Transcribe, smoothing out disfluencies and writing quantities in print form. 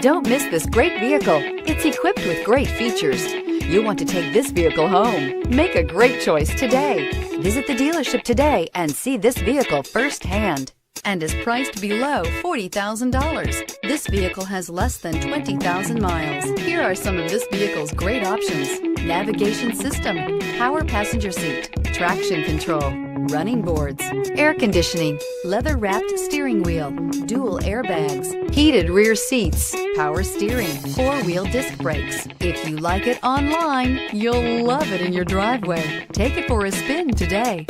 Don't miss this great vehicle. It's equipped with great features. You'll want to take this vehicle home. Make a great choice today. Visit the dealership today and see this vehicle firsthand, and is priced below $40,000. This vehicle has less than 20,000 miles. Here are some of this vehicle's great options: navigation system, power passenger seat, traction control, running boards, air conditioning, leather-wrapped steering wheel, dual airbags, heated rear seats, power steering, four-wheel disc brakes. If you like it online, you'll love it in your driveway. Take it for a spin today.